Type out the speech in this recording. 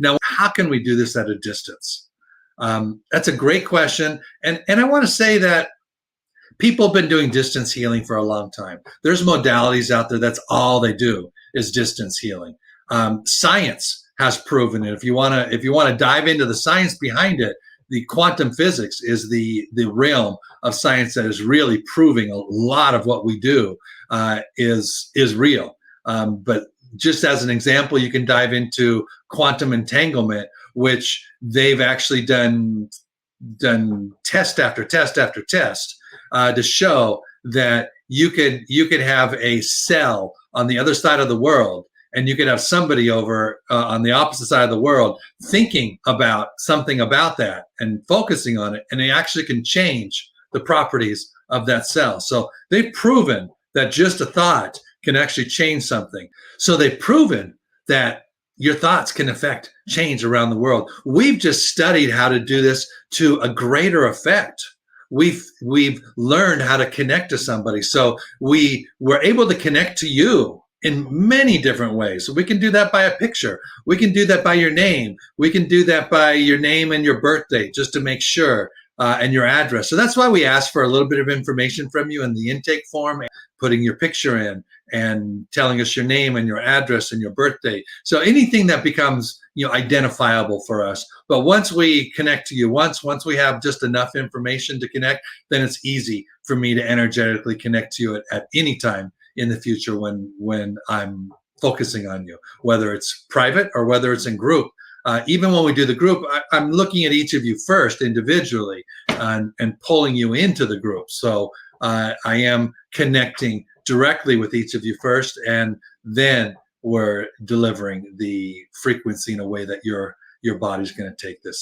Now, how can we do this at a distance? That's a great question. And I want to say that people have been doing distance healing for a long time. There's modalities out there that's all they do is distance healing. Science has proven it. If you want to dive into the science behind it, the quantum physics is the realm of science that is really proving a lot of what we do is real. But just as an example, you can dive into quantum entanglement, which they've actually done test after test after test to show that you could have a cell on the other side of the world, and you could have somebody over on the opposite side of the world thinking about something about that and focusing on it, and they actually can change the properties of that cell. So they've proven that just a thought can actually change something. So they've proven that your thoughts can affect change around the world. We've just studied how to do this to a greater effect. We've learned how to connect to somebody. So we were able to connect to you in many different ways. So we can do that by a picture. We can do that by your name. We can do that by your name and your birthday, just to make sure, and your address. So that's why we ask for a little bit of information from you in the intake form, putting your picture in and telling us your name and your address and your birthday. So anything that becomes, identifiable for us. But once we connect to you, once we have just enough information to connect, then it's easy for me to energetically connect to you at any time in the future when I'm focusing on you, whether it's private or whether it's in group. Even when we do the group, I'm looking at each of you first individually and pulling you into the group. So I am connecting directly with each of you first, and then we're delivering the frequency in a way that your body's going to take this.